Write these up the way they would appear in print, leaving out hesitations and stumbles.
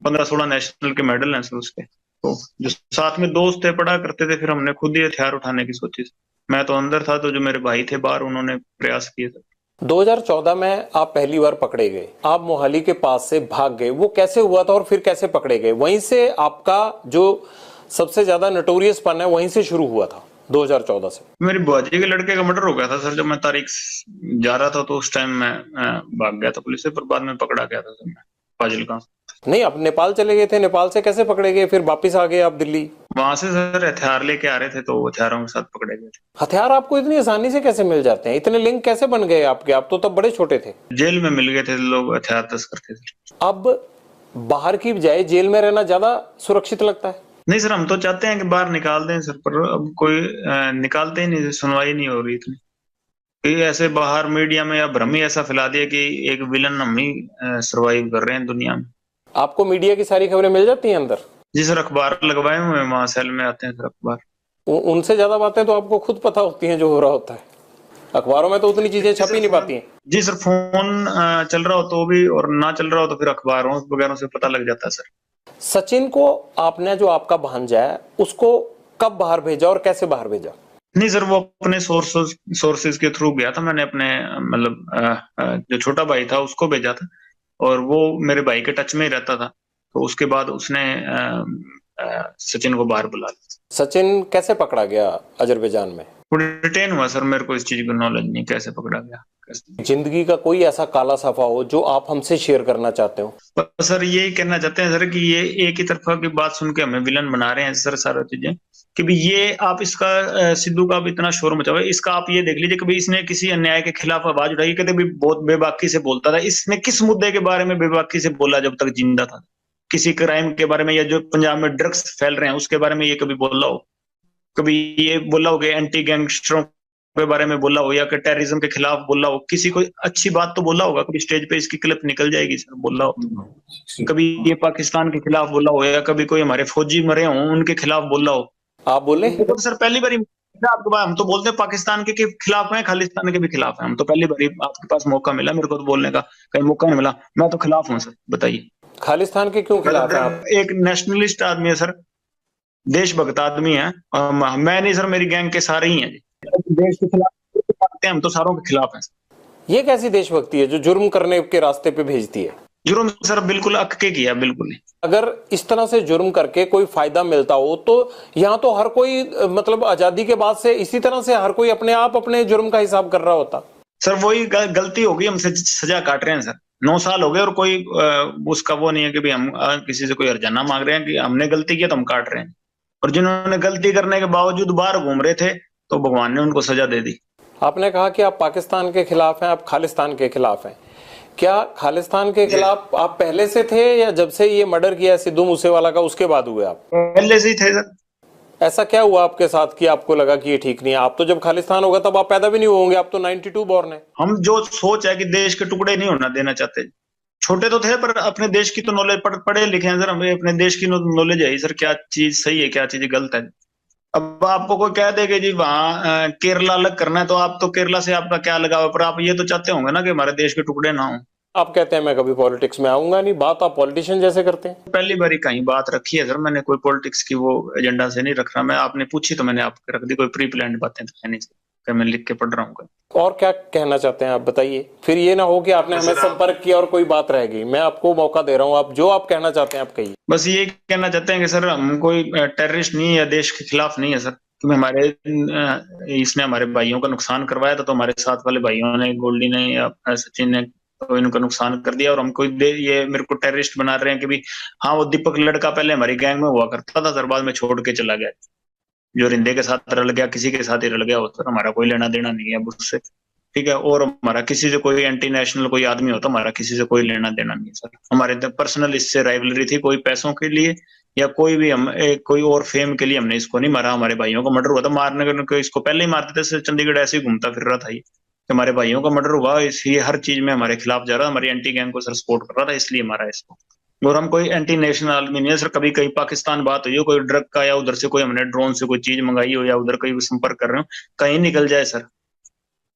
15-16 national के medal हैं sir उसके। तो जो साथ में दोस्त थे पढ़ा करते थे, फिर हमने खुद ही हथियार उठाने की सोची। मैं तो अंदर था, तो जो मेरे भाई थे बाहर, उन्होंने प्रयास किए थे। 2014 में आप पहली बार पकड़े गए, आप मोहाली के पास से भाग गए, वो कैसे हुआ था और फिर कैसे पकड़े गए? वहीं से आपका जो सबसे ज्यादा नटोरियस पन है वहीं से शुरू हुआ था 2014 से? मेरी बुआजी के लड़के का मर्डर हो गया था सर, जब मैं तारीख जा रहा था, तो उस टाइम मैं भाग गया था पुलिस से, पर बाद में पकड़ा गया था सर मैं फाजिलका। नहीं, आप नेपाल चले गए थे, नेपाल से कैसे पकड़े गए फिर वापिस आ गए आप दिल्ली? वहां से सर हथियार लेके आ रहे थे, तो हथियारों के साथ पकड़े गए थे। हथियार आपको इतनी आसानी से कैसे मिल जाते हैं? इतने लिंक कैसे बन गए आपके? आप तो तब बड़े छोटे थे। जेल में मिल गए थे लोग, हथियार तस्कर थे सर। अब बाहर की बजाय जेल में रहना ज्यादा सुरक्षित लगता है? नहीं सर, हम तो चाहते हैं कि बाहर निकाल दें सर, पर अब कोई निकालते ही नहीं, सुनवाई नहीं हो रही इतनी। ये ऐसे बाहर मीडिया में या भ्रम ही ऐसा फैला दिया कि एक विलन हम ही सरवाइव कर रहे हैं दुनिया में। आपको मीडिया की सारी खबरें मिल जाती हैं अंदर? जी सर, अखबार लगवाए हुए हैं, वहां सेल में आते हैं सर अखबार। उनसे ज्यादा बातें तो आपको खुद पता होती हैं जो हो रहा होता है, अखबारों में तो उतनी चीजें छप ही नहीं पाती हैं। जी सर, फोन चल रहा हो तो भी, और ना चल रहा हो तो फिर अखबारों वगैरह से पता लग जाता है सर। सचिन को आपने, जो आपका भांजा है, उसको कब बाहर भेजा और कैसे बाहर भेजा? नहीं सर, वो अपने सोर्सेज के थ्रू गया था। मैंने अपने जो छोटा भाई था उसको भेजा था, और वो मेरे भाई के टच में ही रहता था। तो उसके बाद उसने सचिन को बाहर बुला लिया। सचिन कैसे पकड़ा गया अजरबैजान में? वो डिटेन हुआ सर, मेरे को इस चीज की नॉलेज नहीं, कैसे पकड़ा गया कैसे। जिंदगी का कोई ऐसा काला सफा हो जो आप हमसे शेयर करना चाहते हो? पर सर यही कहना चाहते हैं सर कि ये एक ही तरफा की बात सुन के हमें विलन बना रहे हैं सर, सारा चीजें। कि भी ये आप इसका सिद्धू का भी इतना शोर मचा हुआ है, इसका आप ये देख लीजिए कि भाई इसने किसी अन्याय के खिलाफ आवाज उठाई, कहते भी बहुत बेबाकी से बोलता था। इसने किस मुद्दे के बारे में बेबाकी से बोला जब तक जिंदा था? किसी क्राइम के बारे में, या जो पंजाब में ड्रग्स फैल रहे हैं उसके बारे में ये कभी बोला हो? कभी ये बोला हो कि एंटी गैंगस्टरों के बारे में बोला हो, या कि टेररिज्म के खिलाफ बोला हो? किसी को अच्छी बात तो बोला होगा, कभी स्टेज पे इसकी क्लिप निकल जाएगी सर, बोला हो? कभी ये पाकिस्तान के खिलाफ बोला हो, या कभी कोई हमारे फौजी मरे हों उनके खिलाफ बोला हो? आप बोले? तो सर पहली बार आपके पास, हम तो बोलते हैं पाकिस्तान के खिलाफ हैं, खालिस्तान के भी खिलाफ हैं। हम तो पहली बार आपके पास मौका मिला, मेरे को तो बोलने का कहीं मौका नहीं मिला। मैं तो खिलाफ हूँ सर, बताइए। खालिस्तान के क्यों खिलाफ है आप? एक नेशनलिस्ट आदमी है सर, देशभक्त आदमी है। मैं नहीं सर, मेरी गैंग के सारे ही हैं जी। देश के खिलाफ हम तो सारों के खिलाफ हैं। ये कैसी देशभक्ति है जो जुर्म करने के रास्ते पे भेजती है? जुर्म सर बिल्कुल अक के किया, बिल्कुल नहीं। अगर इस तरह से जुर्म करके कोई फायदा मिलता हो तो यहाँ तो हर कोई, मतलब आजादी के बाद से इसी तरह से हर कोई अपने आप अपने जुर्म का हिसाब कर रहा होता। सर वही गलती होगी, हमसे सजा काट रहे हैं सर। 9 साल हो गए और कोई उसका वो नहीं है कि भाई हम किसी से कोई हर्जाना मांग रहे हैं कि हमने गलती किया तो हम काट रहे हैं। और जिन्होंने गलती करने के बावजूद बाहर घूम रहे थे, तो भगवान ने उनको सजा दे दी। आपने कहा कि आप पाकिस्तान के खिलाफ हैं, आप खालिस्तान के खिलाफ हैं। क्या खालिस्तान के खिलाफ आप पहले से थे, या जब से ये मर्डर किया सिद्धू मूसेवाला का उसके बाद हुए आप? पहले से ही थे सर। ऐसा क्या हुआ आपके साथ कि आपको लगा कि ये ठीक नहीं है? आप तो जब खालिस्तान होगा तब आप पैदा भी नहीं होंगे, आप तो 92 बॉर्न है। हम जो सोच है कि देश के टुकड़े नहीं होना देना चाहते। छोटे तो थे पर अपने देश की तो नॉलेज, पढ़े लिखे हैं सर, हमें अपने देश की नॉलेज है सर, क्या चीज सही है क्या चीज गलत है। अब आपको कोई कह दे कि जी वहां केरला अलग करना है, तो आप तो केरला से आपका क्या लगाव? पर आप ये तो चाहते होंगे ना कि हमारे देश के टुकड़े ना हो। आप कहते हैं मैं कभी पॉलिटिक्स में आऊंगा नहीं, बात आप पॉलिटिशियन जैसे करते हैं। पहली बार ही कहीं बात रखी है सर, मैंने कोई पॉलिटिक्स की वो एजेंडा से नहीं रख रहा मैं। आपने पूछी तो मैंने आपको रख दी, कोई प्री प्लान बातें तो है नहीं सर, मैं लिख के पढ़ रहा हूँ। और क्या कहना चाहते हैं आप बताइए, फिर ये ना हो कि आपने हमें संपर्क किया और कोई बात रह गई। मैं आपको मौका दे रहा हूँ, आप जो आप कहना चाहते हैं आप कहिए। बस ये कहना चाहते हैं कि सर हम कोई टेररिस्ट नहीं है या देश के खिलाफ नहीं है सर। क्योंकि हमारे इसने हमारे भाइयों का नुकसान करवाया था, तो हमारे साथ वाले भाइयों ने, गोल्डी ने या सचिन ने, तो इनका नुकसान कर दिया। और हमको ये मेरे को टेररिस्ट बना रहे हैं कि भी हाँ वो दीपक लड़का पहले हमारी गैंग में हुआ करता था सर, बाद में छोड़ के चला गया। जो रिंदे के साथ रल गया, किसी के साथ ही रल गया हो सर, हमारा कोई लेना देना नहीं है उससे, ठीक है। और हमारा किसी से कोई एंटी नेशनल कोई आदमी हो तो हमारा किसी से कोई लेना देना नहीं सर। हमारे पर्सनल इससे राइवलरी थी, कोई पैसों के लिए या कोई भी हम कोई और फेम के लिए हमने इसको नहीं मारा। हमारे भाइयों का मर्डर हुआ था, मारने को इसको पहले ही मारते थे। चंडीगढ़ ऐसे ही घूमता फिर रहा था ये, हमारे भाइयों का मर्डर हुआ, इसलिए हर चीज में हमारे खिलाफ जा रहा, हमारी एंटी गैंग को सर सपोर्ट कर रहा था, इसलिए मारा इसको। और हम कोई एंटी नेशनल आदमी नहीं है सर। कभी कहीं पाकिस्तान बात हुई हो कोई ड्रग का, या उधर से कोई हमने ड्रोन से कोई चीज मंगाई हो, या उधर कोई संपर्क कर रहे हो, कहीं निकल जाए सर,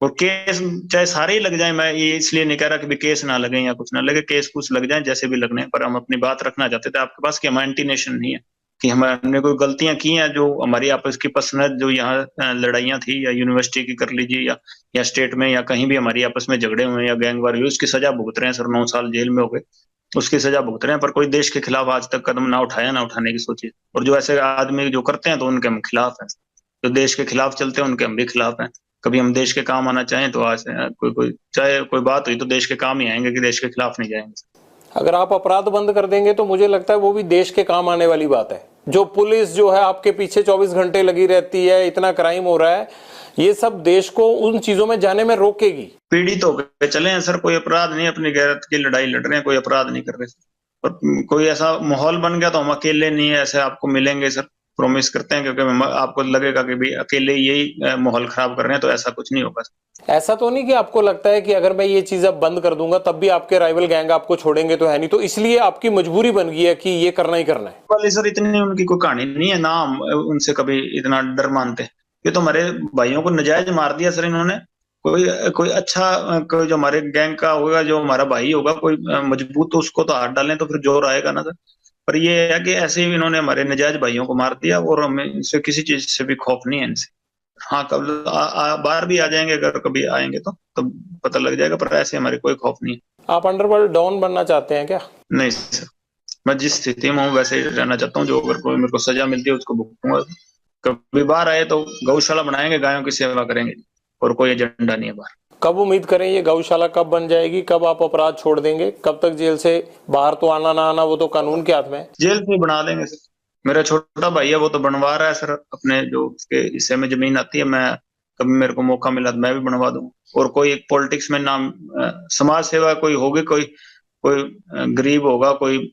और केस चाहे सारे ही लग जाए, मैं ये इसलिए नहीं कह रहा कि भी केस ना लगे या कुछ ना लगे, केस कुछ लग जाए जैसे भी लगने, पर हम अपनी बात रखना चाहते थे आपके पास कि हम एंटी नेशन नहीं है, कि हमने कोई गलतियां की हैं जो हमारी आपस की पर्सनल जो यहाँ लड़ाइयाँ थी, या यूनिवर्सिटी की कर लीजिए, या स्टेट में, या कहीं भी हमारी आपस में झगड़े हुए या गैंगवार हुई, उसकी सजा भुगत रहे हैं सर, 9 साल जेल में हो गए, उसकी सजा भुगत रहे हैं, पर कोई देश के खिलाफ आज तक कदम ना उठाया, ना उठाने की सोची। और जो ऐसे आदमी जो करते हैं तो उनके हम खिलाफ हैं, जो देश के खिलाफ चलते हैं उनके हम भी खिलाफ हैं। कभी हम देश के काम आना चाहें तो आज कोई कोई चाहे कोई बात हुई तो देश के काम ही आएंगे, कि देश के खिलाफ नहीं जाएंगे। अगर आप अपराध बंद कर देंगे तो मुझे लगता है वो भी देश के काम आने वाली बात है। जो पुलिस जो है आपके पीछे 24 घंटे लगी रहती है, इतना क्राइम हो रहा है, ये सब देश को उन चीजों में जाने में रोकेगी। पीड़ित होकर चले हैं सर, कोई अपराध नहीं, अपनी गैरत की लड़ाई लड़ रहे हैं, कोई अपराध नहीं कर रहे सर। और कोई ऐसा माहौल बन गया तो हम अकेले नहीं है, ऐसे आपको मिलेंगे सर, प्रॉमिस करते हैं, क्योंकि आपको लगेगा कि भी अकेले यही माहौल खराब कर रहे हैं, तो ऐसा कुछ नहीं होगा। ऐसा तो नहीं कि आपको लगता है कि अगर मैं ये चीज अब बंद कर दूंगा तब भी आपके राइवल गैंग आपको छोड़ेंगे तो है नहीं, तो इसलिए आपकी मजबूरी बन गई है कि ये करना ही करना है? वाले सर इतनी उनकी कोई कहानी नहीं है ना, हम उनसे कभी इतना डर मानते। ये तो हमारे भाइयों को नजायज मार दिया सर इन्होंने। कोई कोई अच्छा कोई जो हमारे गैंग का होगा, जो हमारा भाई होगा कोई मजबूत, तो उसको तो हाथ डालें तो फिर जोर आएगा ना सर। पर ये है कि ऐसे ही इन्होंने हमारे नजायज भाइयों को मार दिया, और हमें इनसे किसी चीज से भी खौफ नहीं है इनसे। हाँ, कब बाहर भी आ जाएंगे, अगर कभी आएंगे तो पता लग जाएगा, पर ऐसे हमारे कोई खौफ नहीं है। आप अंडरवर्ल्ड डॉन बनना चाहते हैं क्या? नहीं सर, मैं जिस स्थिति में हूँ वैसे ही रहना चाहता हूँ। जो अगर कोई मेरे को सजा मिलती है उसको भुगतूंगा। कभी बाहर आए तो गौशाला बनाएंगे, गायों की सेवा करेंगे, और कोई एजेंडा नहीं है बाहर। कब उम्मीद करें ये गौशाला कब बन जाएगी? कब आप अपराध छोड़ देंगे? कब तक जेल से बाहर तो आना ना आना वो तो कानून के हाथ में है। जेल से बना देंगे सर। मेरा छोटा भाई है, वो तो बनवा रहा है सर, अपने जो उसके हिस्से में जमीन आती है, मैं कभी मेरे को मौका मिला तो मैं भी बनवा दूंगा। और कोई एक पॉलिटिक्स में नाम समाज सेवा कोई होगी, कोई कोई गरीब होगा, कोई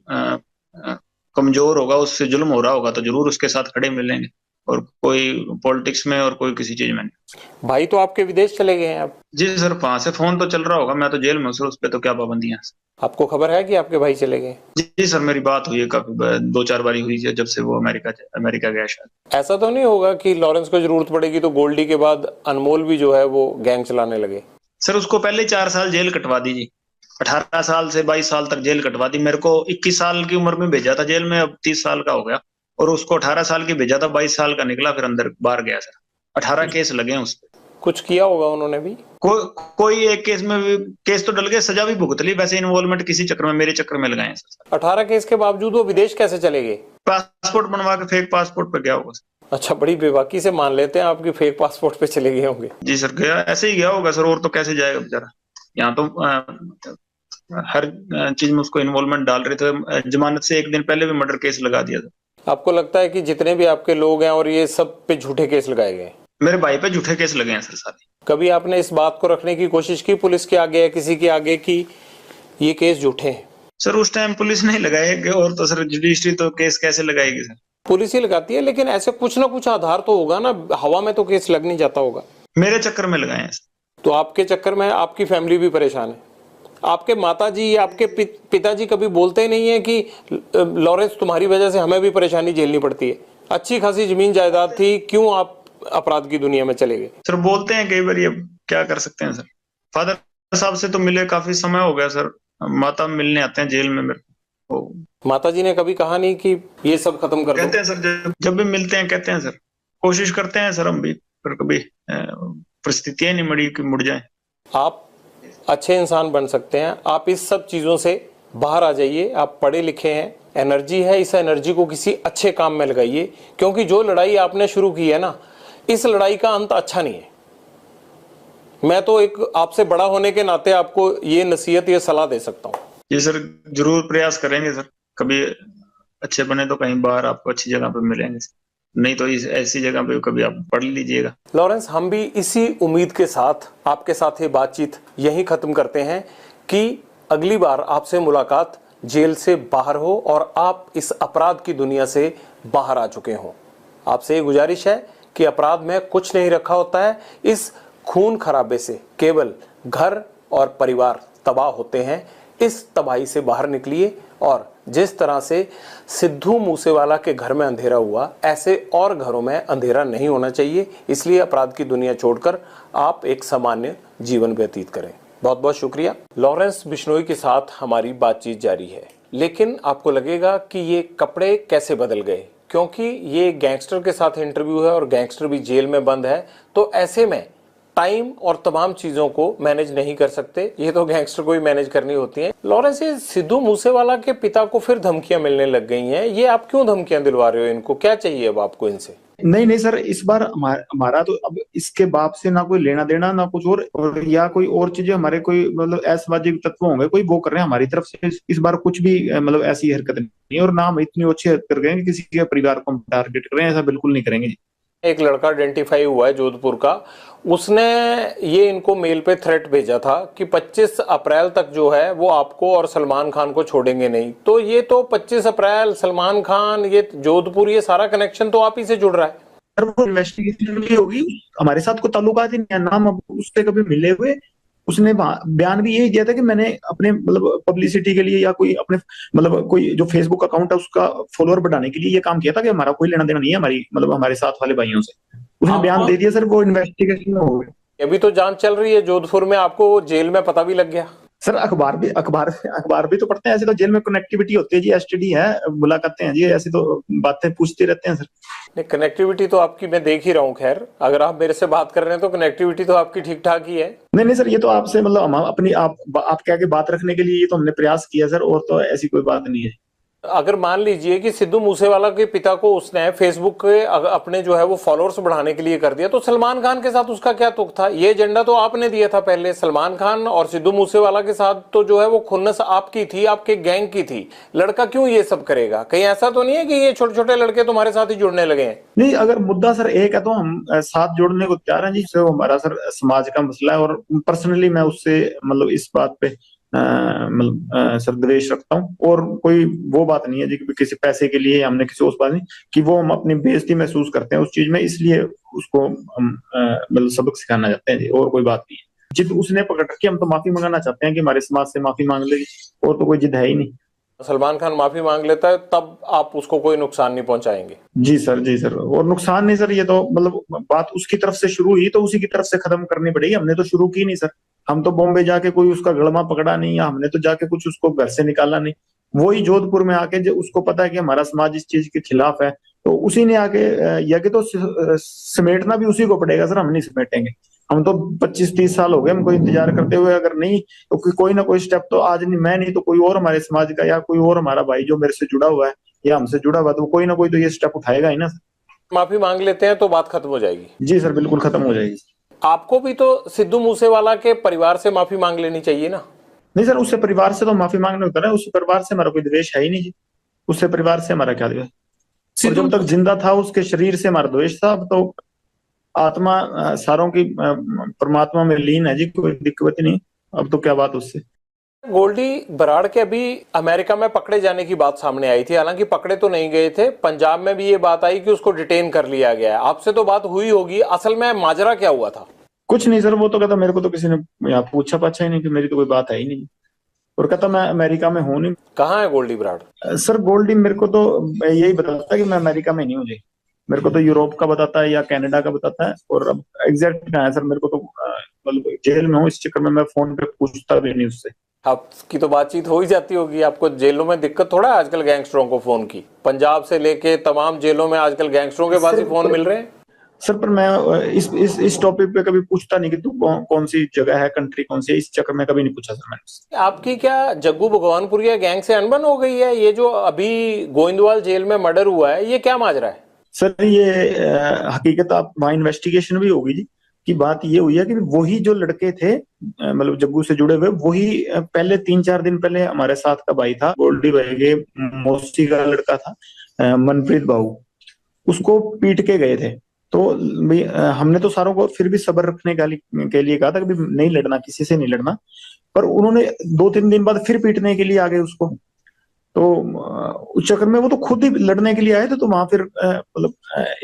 कमजोर होगा, उससे जुल्म हो रहा होगा तो जरूर उसके साथ खड़े मिलेंगे, और कोई पॉलिटिक्स में और कोई किसी चीज में नहीं। भाई तो आपके विदेश चले गए हैं आप? जी सर, वहां से फोन तो चल रहा होगा, मैं तो जेल में हूँ सर, उस पर तो क्या पाबंदियां। आपको खबर है कि आपके भाई चले गए? जी सर, मेरी बात हुई है, काफी 2-4 बारी हुई है, जब से वो अमेरिका गया शायद। ऐसा तो नहीं होगा कि लॉरेंस को जरूरत पड़ेगी तो गोल्डी के बाद अनमोल भी जो है वो गैंग चलाने लगे? सर उसको पहले 4 साल जेल कटवा दीजिए, 18 साल से 22 साल तक जेल कटवा दी। मेरे को 21 साल की उम्र में भेजा था जेल में, अब 30 साल का हो गया, और उसको 18 साल की भेजा था, 22 साल का निकला, फिर अंदर बाहर गया सर। 18 केस लगे हैं उस पर। कुछ किया होगा उन्होंने भी? कोई एक केस में भी, केस तो डल गए, सजा भी भुगत ली, वैसे इन्वॉल्वमेंट किसी चक्कर में, मेरे चक्कर में लगाए सर। 18 केस के बावजूद वो विदेश कैसे चले गए? पासपोर्ट बनवा के फेक पासपोर्ट पे गया होगा। अच्छा, बड़ी बेबाकी से मान लेते हैं आपकी फेक पासपोर्ट पे चले गए होंगे। जी सर, गया ऐसे ही गया होगा सर, और तो कैसे जाएगा बेचारा। यहाँ तो हर चीज में उसको इन्वॉल्वमेंट डाल रहे थे। जमानत से एक दिन पहले भी मर्डर केस लगा दिया था। आपको लगता है कि जितने भी आपके लोग हैं और ये सब पे झूठे केस लगाए गए? मेरे भाई पे झूठे केस लगे हैं सर सारे। कभी आपने इस बात को रखने की कोशिश की पुलिस के आगे या किसी के आगे कि ये केस झूठे हैं? सर उस टाइम पुलिस नहीं लगाएगी, और तो सर जुडिशरी तो केस कैसे लगाएगी सर? पुलिस ही लगाती है, लेकिन ऐसे कुछ ना कुछ आधार तो होगा ना, हवा में तो केस लग नहीं जाता होगा। मेरे चक्कर में लगाए हैं सर। तो आपके चक्कर में आपकी फैमिली भी परेशान है? आपके माताजी या आपके पिताजी कभी बोलते ही नहीं है कि लॉरेंस तुम्हारी वजह से हमें भी परेशानी झेलनी पड़ती है, अच्छी खासी जमीन जायदाद थी, क्यों आप अपराध की दुनिया में चले गए? सर बोलते हैं कई बार, ये क्या कर सकते हैं सर। फादर साहब से तो मिले काफी समय हो गया सर, माता मिलने आते हैं जेल में मेरे को। माताजी ने कभी कहा नहीं कि ये सब खत्म कर दो? कहते हैं सर, जब भी मिलते हैं कहते हैं सर, कोशिश करते हैं सर हम भी, पर कभी परिस्थितियां नहीं मड़ी कि मुड़ जाए। आप अच्छे इंसान बन सकते हैं, आप इस सब चीजों से बाहर आ जाइए। आप पढ़े लिखे हैं, एनर्जी है, इस एनर्जी को किसी अच्छे काम में लगाइए, क्योंकि जो लड़ाई आपने शुरू की है ना, इस लड़ाई का अंत अच्छा नहीं है। मैं तो एक आपसे बड़ा होने के नाते आपको ये नसीहत, ये सलाह दे सकता हूँ। जी सर, जरूर प्रयास करेंगे सर, कभी अच्छे बने तो कहीं बाहर आपको अच्छी जगह पे मिलेंगे, नहीं तो इस ऐसी जगह पे कभी आप पढ़ लीजिएगा। लॉरेंस, हम भी इसी उम्मीद के साथ आपके साथ ये बातचीत यहीं खत्म करते हैं कि अगली बार आपसे मुलाकात जेल से बाहर हो और आप इस अपराध की दुनिया से बाहर आ चुके हों। आपसे ये गुजारिश है कि अपराध में कुछ नहीं रखा होता है, इस खून खराबे से केवल घर और परिवार तबाह होते हैं। इस तबाही से बाहर निकलिए और जिस तरह से सिद्धू मूसेवाला के घर में अंधेरा हुआ, ऐसे और घरों में अंधेरा नहीं होना चाहिए। इसलिए अपराध की दुनिया छोड़कर आप एक सामान्य जीवन व्यतीत करें। बहुत बहुत शुक्रिया। लॉरेंस बिश्नोई के साथ हमारी बातचीत जारी है, लेकिन आपको लगेगा कि ये कपड़े कैसे बदल गए, क्योंकि ये गैंगस्टर के साथ इंटरव्यू है और गैंगस्टर भी जेल में बंद है, तो ऐसे में टाइम और तमाम चीजों को मैनेज नहीं कर सकते। ये तो गैंगस्टर को ही मैनेज करनी होती है। लॉरेंस, ये सिद्धू मूसेवाला के पिता को फिर धमकियां मिलने लग गई हैं, ये आप क्यों धमकियां दिलवा रहे हो इनको? क्या चाहिए अब आपको इनसे? नहीं नहीं सर, इस बार हमारा तो अब इसके बाप से ना कोई लेना देना ना कुछ और या कोई और चीजें हमारे कोई मतलब असामाजिक तत्व होंगे कोई वो कर रहे हैं हमारी तरफ से। इस बार कुछ भी मतलब ऐसी हरकत नहीं, और ना हम इतनी अच्छी हरकत कर रहे हैं कि किसी के परिवार को हम टारगेट कर रहे हैं, ऐसा बिल्कुल नहीं करेंगे। एक लड़का आइडेंटिफाई हुआ है जोधपुर का, उसने ये इनको मेल पे थ्रेट भेजा था कि 25 अप्रैल तक जो है वो आपको और सलमान खान को छोड़ेंगे नहीं। तो ये तो 25 अप्रैल, सलमान खान, ये जोधपुर, ये सारा कनेक्शन तो आप ही से जुड़ रहा है। सर वो इन्वेस्टिगेशन भी होगी, हमारे साथ कोई ताल्लुकात ही नहीं है, नाम अब उससे कभी मिले हुए। उसने बयान भी यही दिया था कि मैंने अपने मतलब पब्लिसिटी के लिए या कोई अपने मतलब कोई जो फेसबुक अकाउंट है उसका फॉलोअर बढ़ाने के लिए ये काम किया था, कि हमारा कोई लेना देना नहीं है हमारी मतलब हमारे साथ वाले भाइयों से। उसने बयान दे दिया सर, वो इन्वेस्टिगेशन में हो गया। अभी तो जांच चल रही है जोधपुर में, आपको जेल में पता भी लग गया। सर अखबार भी तो पढ़ते हैं, ऐसे तो जेल में कनेक्टिविटी होती है जी, एसटीडी है, मुलाकातें हैं जी, ऐसी तो बातें पूछते रहते हैं सर। नहीं, कनेक्टिविटी तो आपकी मैं देख ही रहा हूँ। खैर, अगर आप मेरे से बात कर रहे हैं तो कनेक्टिविटी तो आपकी ठीक ठाक ही है। नहीं नहीं सर, ये तो आपसे मतलब हम अपनी आप क्या के बात रखने के लिए ये तो हमने प्रयास किया सर, और तो ऐसी कोई बात नहीं है। अगर मान लीजिए कि सिद्धू मूसेवाला के पिता को उसने फेसबुक के अपने जो है वो फॉलोअर्स बढ़ाने के लिए कर दिया, तो सलमान खान के साथ उसका क्या तुक था? ये एजेंडा तो आपने दिया था पहले। सलमान खान और सिद्धू मूसेवाला के साथ तो जो है वो खुन्नस आपकी थी, आपके गैंग की थी। लड़का क्यों ये सब करेगा? कहीं ऐसा तो नहीं है कि ये छोटे छोटे लड़के तुम्हारे साथ ही जुड़ने लगे हैं? नहीं, अगर मुद्दा सर एक है तो हम साथ जोड़ने को तैयार हैं जी। सर हमारा सर समाज का मसला है, और पर्सनली मैं उससे मतलब इस बात पे मतलब सर द्वेष रखता हूँ, और कोई वो बात नहीं है जी कि किसी पैसे के लिए हमने किसी उस बात नहीं कि वो हम अपनी बेइज्जती महसूस करते हैं उस चीज में, इसलिए उसको हम मतलब सबक सिखाना चाहते हैं जी, और कोई बात नहीं है। जिद उसने पकड़ रखी, हम तो माफी मंगाना चाहते हैं कि हमारे समाज से माफी मांग लेगी, और तो कोई जिद है ही नहीं। सलमान खान माफी मांग लेता है तब आप उसको कोई नुकसान नहीं पहुंचाएंगे? जी सर, जी सर, और नुकसान नहीं सर, ये तो मतलब बात उसकी तरफ से शुरू हुई तो उसी की तरफ से खत्म करनी पड़ेगी। हमने तो शुरू की नहीं सर, हम तो बॉम्बे जाके कोई उसका गड़मा पकड़ा नहीं, या हमने तो जाके कुछ उसको घर से निकाला नहीं। वही जोधपुर में आके जो उसको पता है कि हमारा समाज इस चीज के खिलाफ है, तो उसी ने आके या कि तो समेटना भी उसी को पड़ेगा सर, हम नहीं समेटेंगे। हम तो 25-30 साल हो गए हमको इंतजार करते हुए, अगर नहीं तो कोई ना कोई स्टेप तो आज नहीं, मैं नहीं तो कोई और हमारे समाज का या कोई और हमारा भाई जो मेरे से जुड़ा हुआ है या हमसे जुड़ा हुआ, तो कोई ना कोई तो ये स्टेप उठाएगा ही ना सर। माफी मांग लेते हैं तो बात खत्म हो जाएगी? जी सर, बिल्कुल खत्म हो जाएगी। आपको भी तो सिद्धू मूसेवाला के परिवार से माफी मांग लेनी चाहिए ना? नहीं सर, उससे परिवार से तो माफी मांगने होता है, उससे परिवार से हमारा कोई द्वेष है ही नहीं जी। उससे परिवार से हमारा क्या द्वेष? और जब तक जिंदा था उसके शरीर से हमारा द्वेष था। अब तो आत्मा सारों की परमात्मा में लीन है जी, कोई दिक्कत नहीं। अब तो क्या बात उससे। गोल्डी बराड़ के अभी अमेरिका में पकड़े जाने की बात सामने आई थी, हालांकि पकड़े तो नहीं गए थे। पंजाब में भी ये बात आई कि उसको डिटेन कर लिया गया है। आपसे तो बात हुई होगी, असल में माजरा क्या हुआ था? कुछ नहीं सर, वो तो कहता मेरे को तो किसी ने यहाँ पूछा पाछा ही नहीं, कि मेरी तो कोई बात है ही नहीं, और कहता मैं अमेरिका में हूँ नहीं। कहाँ है गोल्डी बराड़? सर गोल्डी मेरे को तो यही बताता है कि मैं अमेरिका में नहीं हूँ जी। मेरे को तो यूरोप का बताता है या कनाडा का बताता है, और अब एग्जैक्ट कहाँ है सर मेरे को तो मतलब जेल में हूँ, इस चक्कर में मैं फोन पे पूछता भी नहीं उससे। आपकी तो बातचीत हो ही जाती होगी। आपको जेलों में दिक्कत थोड़ा है आजकल गैंगस्टरों को फोन की? पंजाब से लेके तमाम जेलों में आजकल गैंगस्टरों के पास ही फोन मिल रहे हैं। सर पर मैं इस टॉपिक पे कभी पूछता नहीं कि तू कौन सी जगह है, कंट्री कौन सी है, इस चक्कर में कभी नहीं पूछा सर मैंने। आपकी क्या जग्गू भगवानपुरिया गैंग से अनबन हो गई है? ये जो अभी गोविंदवाल जेल में मर्डर हुआ है, ये क्या माजरा है? सर ये हकीकत आप वहाँ इन्वेस्टिगेशन भी होगी जी, कि बात ये हुई है कि वही जो लड़के थे मतलब जग्गू से जुड़े हुए, वही पहले 3-4 दिन पहले हमारे साथ का भाई था, गोल्डी भाई के मौसी का लड़का था मनप्रीत बाबू, उसको पीट के गए थे। तो हमने तो सारों को फिर भी सब्र रखने के लिए कहा था कि नहीं लड़ना, किसी से नहीं लड़ना, पर उन्होंने 2-3 दिन बाद फिर पीटने के लिए आ गए उसको। तो उस चक्कर में वो तो खुद ही लड़ने के लिए आए थे, तो वहां फिर मतलब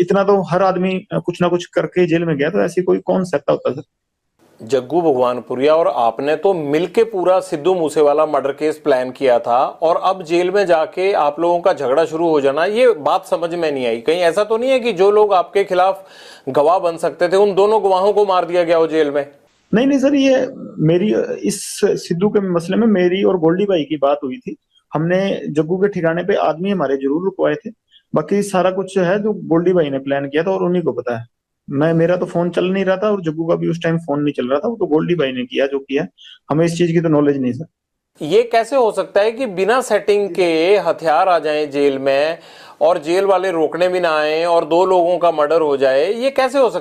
इतना तो हर आदमी कुछ ना कुछ करके जेल में गया, तो ऐसी कोई कौन सकता होता सर। जग्गू भगवानपुरिया और आपने तो मिलके पूरा Sidhu Moosewala murder case plan किया था, और अब जेल में जाके आप लोगों का झगड़ा शुरू हो जाना, ये बात समझ में नहीं आई। कहीं ऐसा तो नहीं है कि जो लोग आपके खिलाफ गवाह बन सकते थे उन दोनों गवाहों को मार दिया गया हो जेल में? नहीं सर, ये मेरी इस सिद्धू के मसले में मेरी और गोल्डी भाई की बात हुई थी। हमने जग्गू के ठिकाने पे आदमी हमारे जरूर रुकवाए थे। बाकी सारा कुछ है जो गोल्डी भाई ने प्लान किया था और उन्हीं को पता है। मेरा तो फोन चल नहीं रहा था और जग्गू का भी उस टाइम फोन नहीं चल रहा था। वो तो गोल्डी भाई ने किया जो किया। हमें इस चीज की तो नॉलेज नहीं सर। ये कैसे हो सकता है कि बिना सेटिंग के हथियार आ जाएं जेल में और जेल वाले रोकने भी ना आए और दो लोगों का मर्डर हो जाए? ये कैसे हो सकता है?